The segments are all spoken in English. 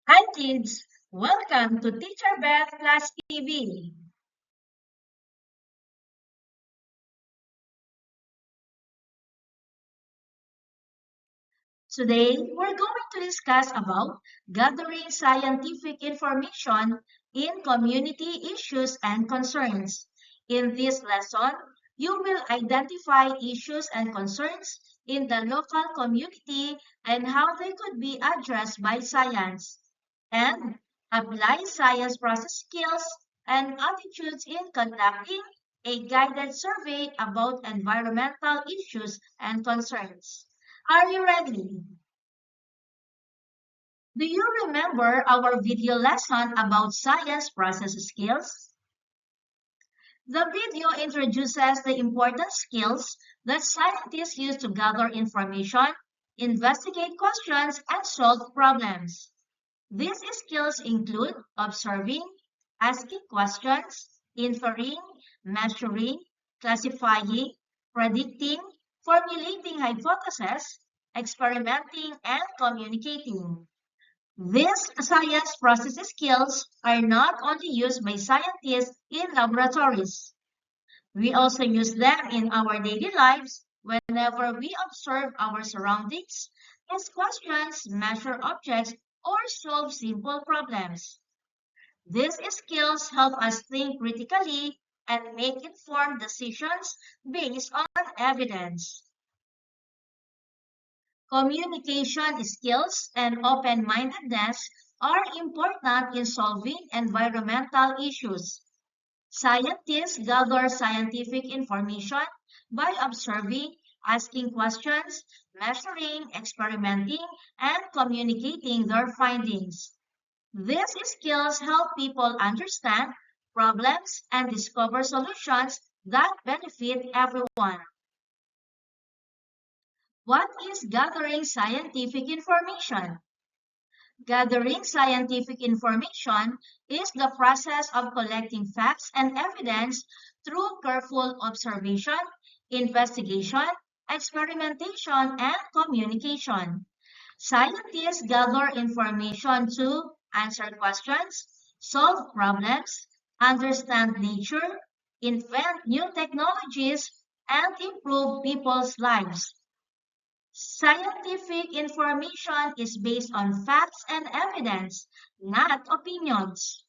Hi kids, welcome to Teacher Beth Class TV. Today, we're going to discuss about gathering scientific information in community issues and concerns. In this lesson, you will identify issues and concerns in the local community and how they could be addressed by science, and apply science process skills and attitudes in conducting a guided survey about environmental issues and concerns. Are you ready? Do you remember our video lesson about science process skills? The video introduces the important skills that scientists use to gather information, investigate questions, and solve problems. These skills include observing, asking questions, inferring, measuring, classifying, predicting, formulating hypotheses, experimenting, and communicating. These science process skills are not only used by scientists in laboratories. We also use them in our daily lives whenever we observe our surroundings, ask questions, measure objects, or solve simple problems. These skills help us think critically and make informed decisions based on evidence. Communication skills and open-mindedness are important in solving environmental issues. Scientists gather scientific information by observing, asking questions, measuring, experimenting, and communicating their findings. These skills help people understand problems and discover solutions that benefit everyone. What is gathering scientific information? Gathering scientific information is the process of collecting facts and evidence through careful observation, investigation, experimentation, and communication. Scientists gather information to answer questions, solve problems, understand nature, invent new technologies, and improve people's lives. Scientific information is based on facts and evidence, not opinions.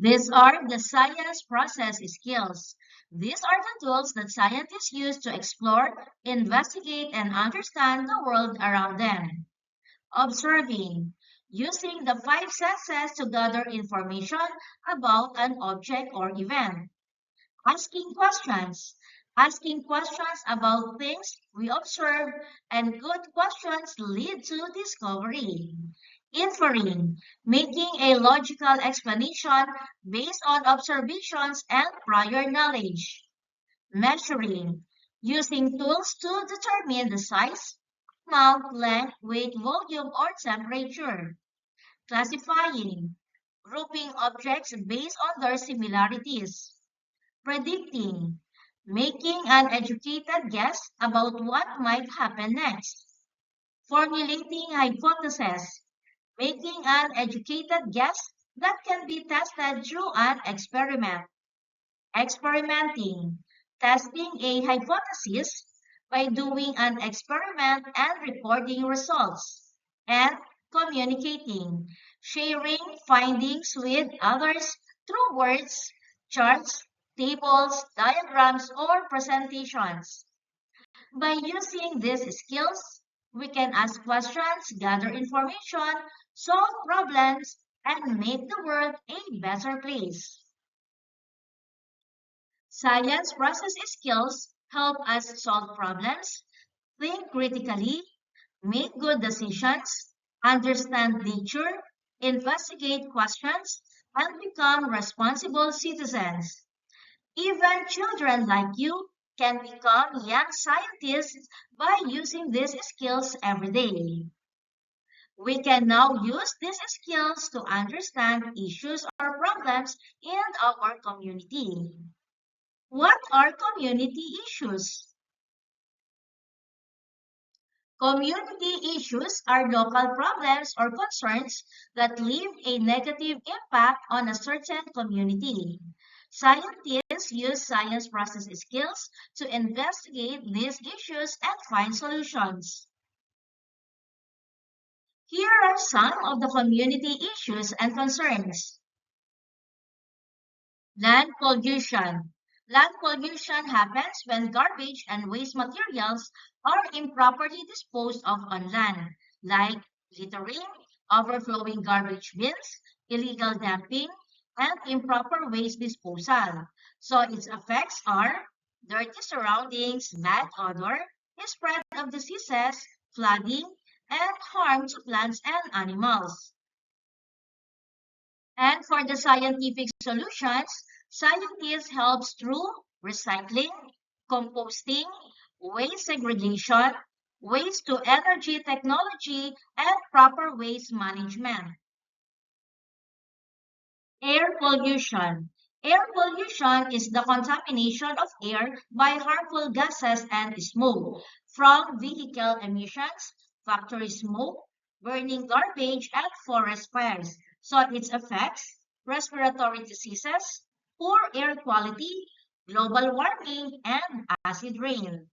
These are the science process skills. These are the tools that scientists use to explore, investigate, and understand the world around them. Observing, using the five senses to gather information about an object or event. Asking questions. Asking questions about things we observe, and good questions lead to discovery. Inferring. Making a logical explanation based on observations and prior knowledge. Measuring. Using tools to determine the size, amount, length, weight, volume, or temperature. Classifying. Grouping objects based on their similarities. Predicting, making an educated guess about what might happen next. Formulating hypotheses, making an educated guess that can be tested through an experiment. Experimenting, testing a hypothesis by doing an experiment and recording results. And communicating, sharing findings with others through words, charts, tables, diagrams, or presentations. By using these skills, we can ask questions, gather information, solve problems, and make the world a better place. Science process skills help us solve problems, think critically, make good decisions, understand nature, investigate questions, and become responsible citizens. Even children like you can become young scientists by using these skills every day. We can now use these skills to understand issues or problems in our community. What are community issues? Community issues are local problems or concerns that leave a negative impact on a certain community. Scientists use science process skills to investigate these issues and find solutions. Here are some of the community issues and concerns. Land pollution. Land pollution happens when garbage and waste materials are improperly disposed of on land, like littering, overflowing garbage bins, illegal dumping, and improper waste disposal. So its effects are dirty surroundings, bad odor, spread of diseases, flooding, and harm to plants and animals. And for the scientific solutions, scientists help through recycling, composting, waste segregation, waste to energy technology, and proper waste management. Air pollution. Air pollution is the contamination of air by harmful gases and smoke from vehicle emissions, factory smoke, burning garbage, and forest fires. So its effects, respiratory diseases, poor air quality, global warming, and acid rain.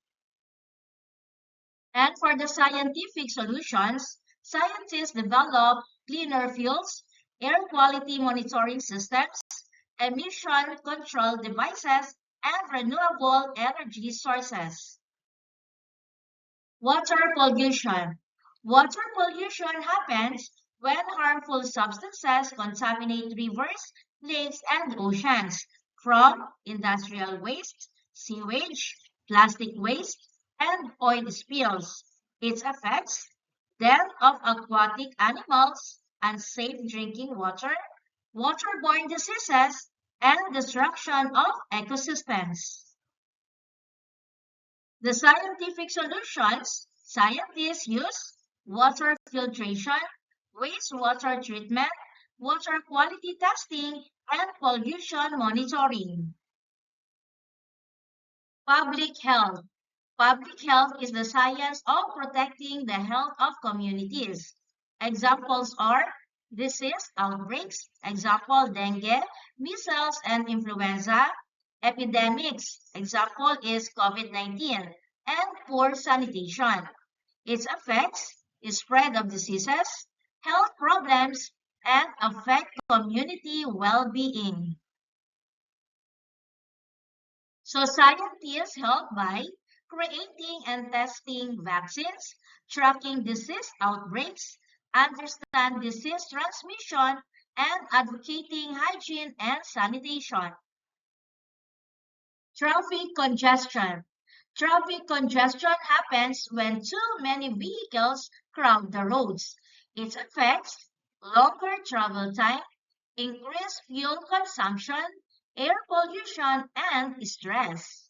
And for the scientific solutions, scientists develop cleaner fuels, air quality monitoring systems, emission control devices, and renewable energy sources. Water pollution. Water pollution happens when harmful substances contaminate rivers, lakes, and oceans from industrial waste, sewage, plastic waste, and oil spills. Its effects, death of aquatic animals, unsafe drinking water, waterborne diseases, and destruction of ecosystems. The scientific solutions scientists use water filtration, wastewater treatment, water quality testing, and pollution monitoring. Public health. Public health is the science of protecting the health of communities. Examples are disease outbreaks, example dengue, measles, and influenza, epidemics, example is COVID-19, and poor sanitation. Its effects is spread of diseases, health problems, and affect community well-being. So scientists help by creating and testing vaccines, tracking disease outbreaks, understand disease transmission, and advocating hygiene and sanitation. Traffic congestion. Traffic congestion happens when too many vehicles crowd the roads. It affects longer travel time, increased fuel consumption, air pollution, and stress.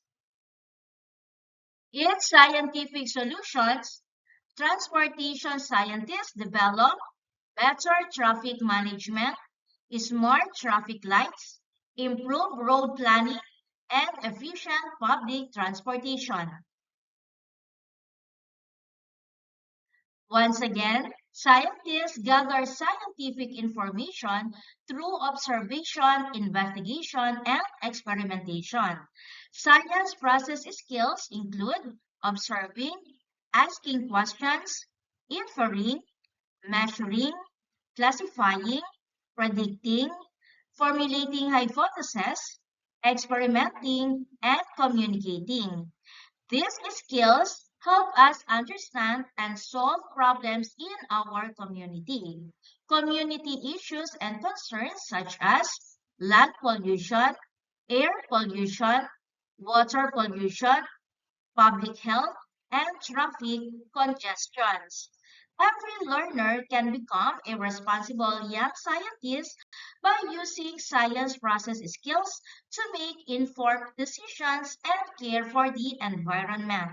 In scientific solutions, transportation scientists develop better traffic management, smart traffic lights, improved road planning, and efficient public transportation. Once again, scientists gather scientific information through observation, investigation, and experimentation. Science process skills include observing, asking questions, inferring, measuring, classifying, predicting, formulating hypotheses, experimenting, and communicating. These skills help us understand and solve problems in our community. Community issues and concerns such as land pollution, air pollution, water pollution, public health, and traffic congestions. Every learner can become a responsible young scientist by using science process skills to make informed decisions and care for the environment.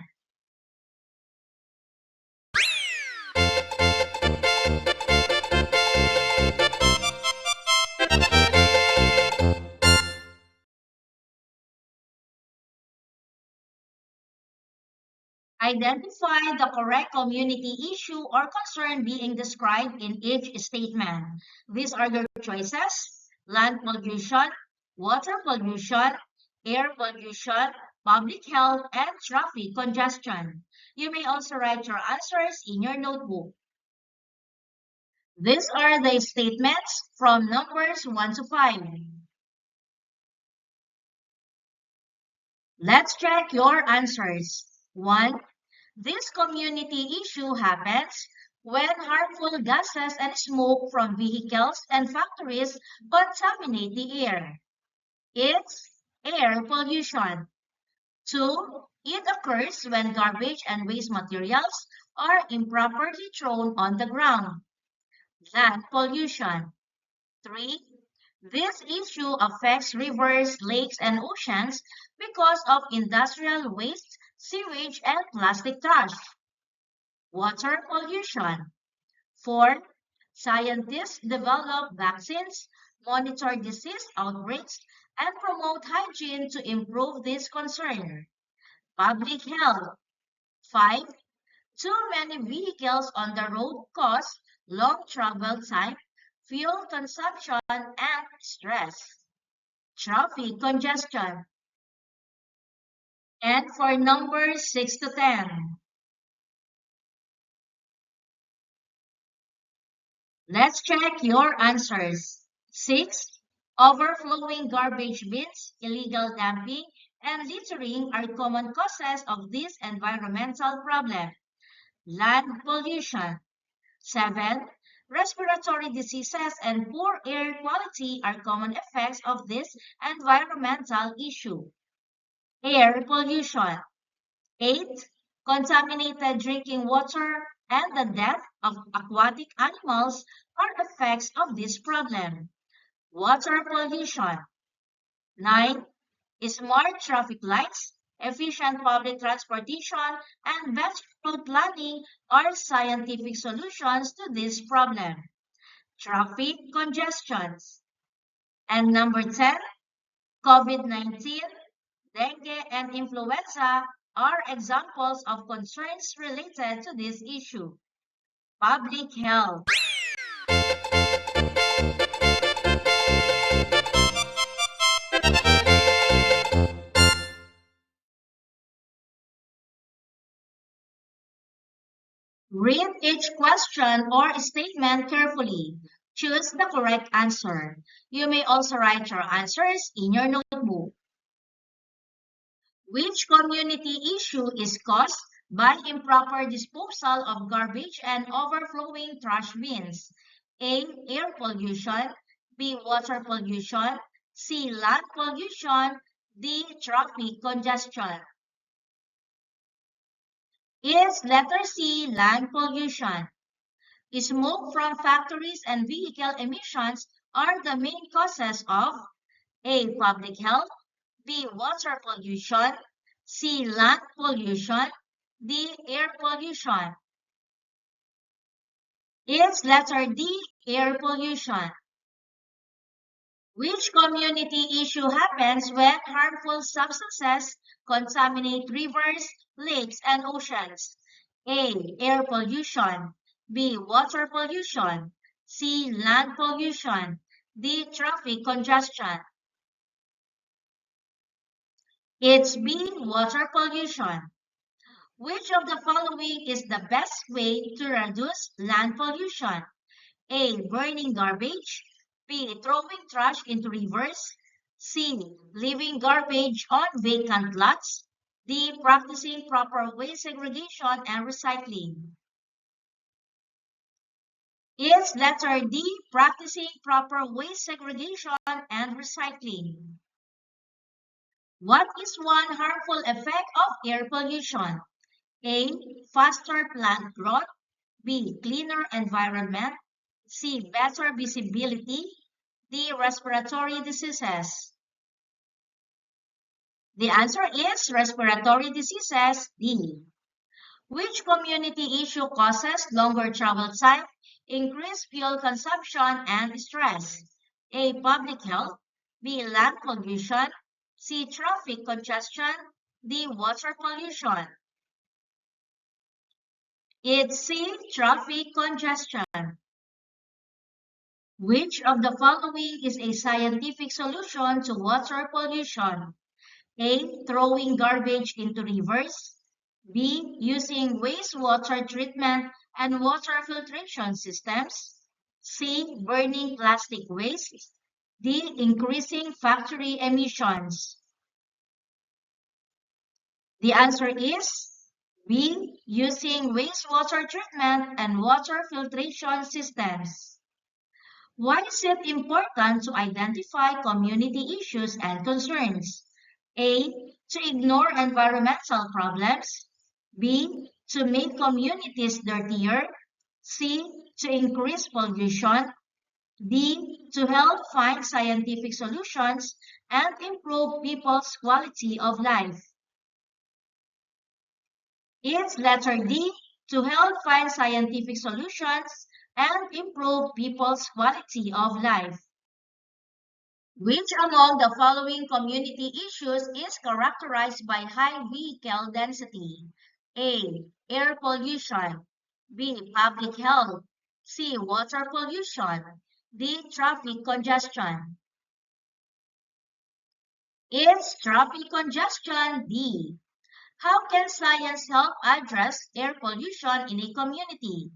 Identify the correct community issue or concern being described in each statement. These are your choices: land pollution, water pollution, air pollution, public health, and traffic congestion. You may also write your answers in your notebook. These are the statements from numbers 1 to 5. Let's check your answers. 1. This community issue happens when harmful gases and smoke from vehicles and factories contaminate the air. It's air pollution. 2. It occurs when garbage and waste materials are improperly thrown on the ground. Land pollution. 3. This issue affects rivers, lakes, and oceans because of industrial waste, sewage, and plastic trash. Water pollution. 4. Scientists develop vaccines, monitor disease outbreaks, and promote hygiene to improve this concern. Public health. 5. Too many vehicles on the road cause long travel time, fuel consumption, and stress. Traffic congestion. And for numbers 6 to 10, let's check your answers. 6. Overflowing garbage bins, illegal dumping, and littering are common causes of this environmental problem. Land pollution. 7. Respiratory diseases and poor air quality are common effects of this environmental issue. Air pollution. 8. Contaminated drinking water and the death of aquatic animals are effects of this problem. Water pollution. 9. Smart traffic lights, efficient public transportation, and better road planning are scientific solutions to this problem. Traffic congestions. And number 10, COVID-19, dengue, and influenza are examples of concerns related to this issue. Public health. Read each question or statement carefully. Choose the correct answer. You may also write your answers in your notebook. Which community issue is caused by improper disposal of garbage and overflowing trash bins? A. Air pollution. B. Water pollution. C. Land pollution. D. Traffic congestion. Is letter C. Land pollution. Smoke from factories and vehicle emissions are the main causes of A. Public health. B. Water pollution. C. Land pollution. D. Air pollution. It's letter D. Air pollution. Which community issue happens when harmful substances contaminate rivers, lakes, and oceans? A. Air pollution. B. Water pollution. C. Land pollution. D. Traffic congestion. It's B. Water pollution. Which of the following is the best way to reduce land pollution? A. Burning garbage. B. Throwing trash into rivers. C. Leaving garbage on vacant lots. D. Practicing proper waste segregation and recycling. It's letter D. Practicing proper waste segregation and recycling. What is one harmful effect of air pollution? A. Faster plant growth. B. Cleaner environment. C. Better visibility. D. Respiratory diseases. The answer is respiratory diseases. D. Which community issue causes longer travel time, increased fuel consumption, and stress? A. Public health. B. Land pollution. C. Traffic congestion. D. Water pollution. It's C, traffic congestion. Which of the following is a scientific solution to water pollution? A, throwing garbage into rivers. B, using wastewater treatment and water filtration systems. C, burning plastic waste. D, increasing factory emissions. The answer is B, using wastewater treatment and water filtration systems. Why is it important to identify community issues and concerns? A, to ignore environmental problems. B, to make communities dirtier. C, to increase pollution. D, to help find scientific solutions and improve people's quality of life. It's letter D, to help find scientific solutions and improve people's quality of life. Which among the following community issues is characterized by high vehicle density? A, air pollution. B, public health. C, water pollution. D, traffic congestion. It's traffic congestion, D. How can science help address air pollution in a community?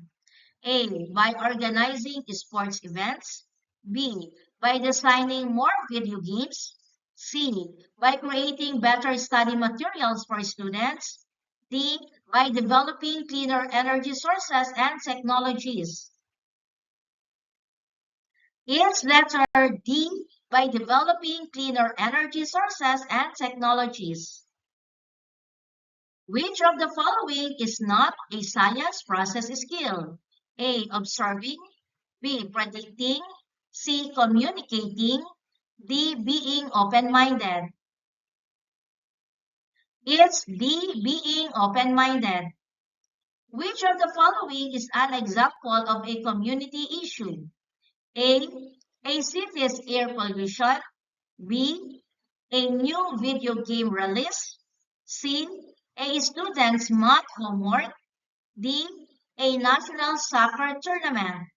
A, by organizing sports events. B, by designing more video games. C, by creating better study materials for students. D, by developing cleaner energy sources and technologies. It's letter D, by developing cleaner energy sources and technologies. Which of the following is not a science process skill? A, observing. B, predicting. C, communicating. D, being open-minded. It's D, being open-minded. Which of the following is an example of a community issue? A city's air pollution. B, a new video game release. C, a student's math homework. D, a national soccer tournament.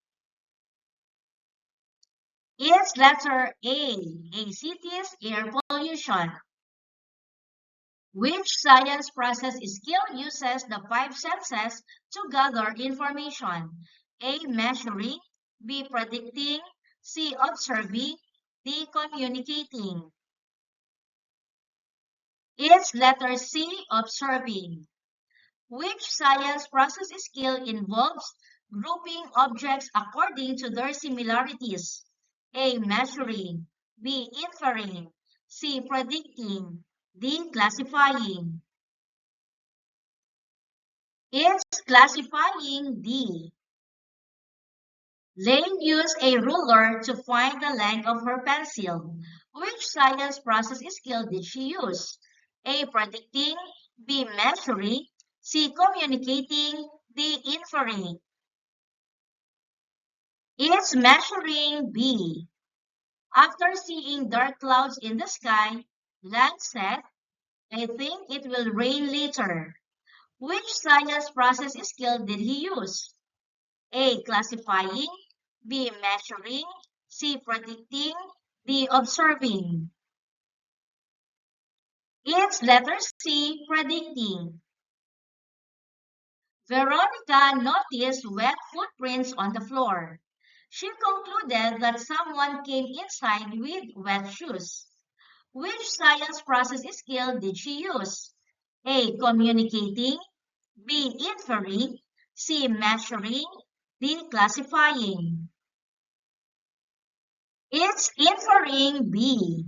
It's letter A city's air pollution. Which science process skill uses the five senses to gather information? A, measuring. B, predicting. C, observing. D, communicating. It's letter C, observing. Which science process skill involves grouping objects according to their similarities? A, measuring. B, inferring. C, predicting. D, classifying. It's classifying, D. Lane used a ruler to find the length of her pencil. Which science process skill did she use? A, predicting. B, measuring. C, communicating. D, inferring. It's measuring, B. After seeing dark clouds in the sky, Lang said, I think it will rain later. Which science process skill did he use? A, classifying. B, measuring. C, predicting. D, observing. It's letter C, predicting. Veronica noticed wet footprints on the floor. She concluded that someone came inside with wet shoes. Which science process skill did she use? A, communicating. B, inferring. C, measuring. D, classifying. It's inferring, B.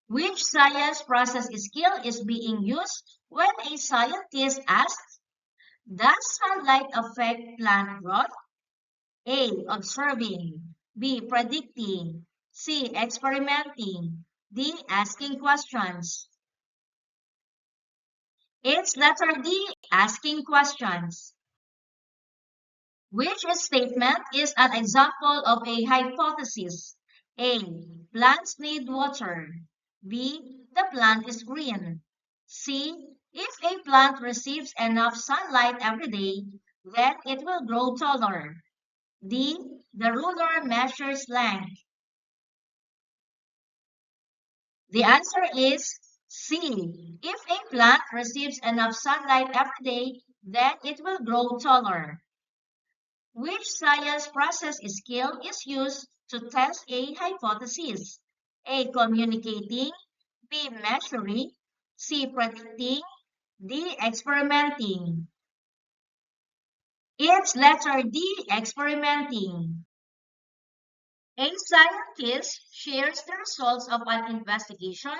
Which science process skill is being used when a scientist asks, does sunlight affect plant growth? A, observing. B, predicting. C, experimenting. D, asking questions. It's letter D, asking questions. Which statement is an example of a hypothesis? A, plants need water. B, the plant is green. C, if a plant receives enough sunlight every day, then it will grow taller. D. The ruler measures length. The answer is C. If a plant receives enough sunlight every day, then it will grow taller. Which science process skill is used to test a hypothesis? A. Communicating. B. Measuring. C. Predicting. D. Experimenting. It's letter D. Experimenting. A scientist shares the results of an investigation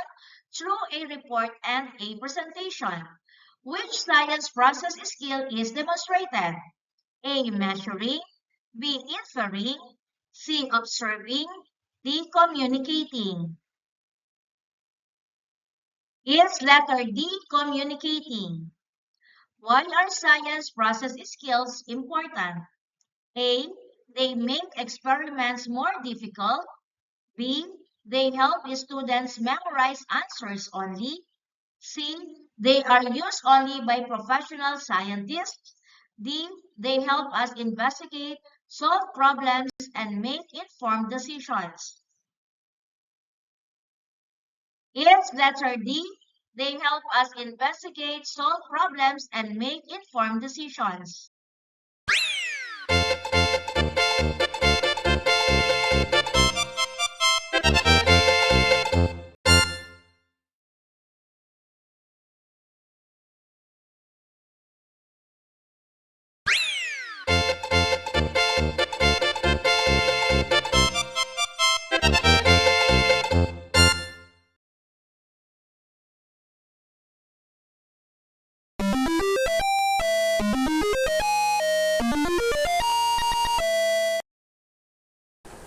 through a report and a presentation. Which science process skill is demonstrated? A. Measuring. B. Inferring. C. Observing. D. Communicating. It's letter D. Communicating. Why are science process skills important? A. They make experiments more difficult. B. They help students memorize answers only. C. They are used only by professional scientists. D. They help us investigate, solve problems, and make informed decisions. It's letter D. They help us investigate, solve problems, and make informed decisions.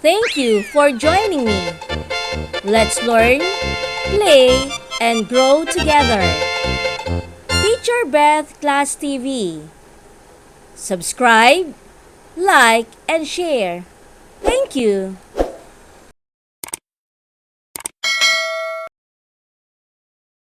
Thank you for joining me. Let's learn, play, and grow together. Teacher Beth Class TV. Subscribe, like, and share. Thank you.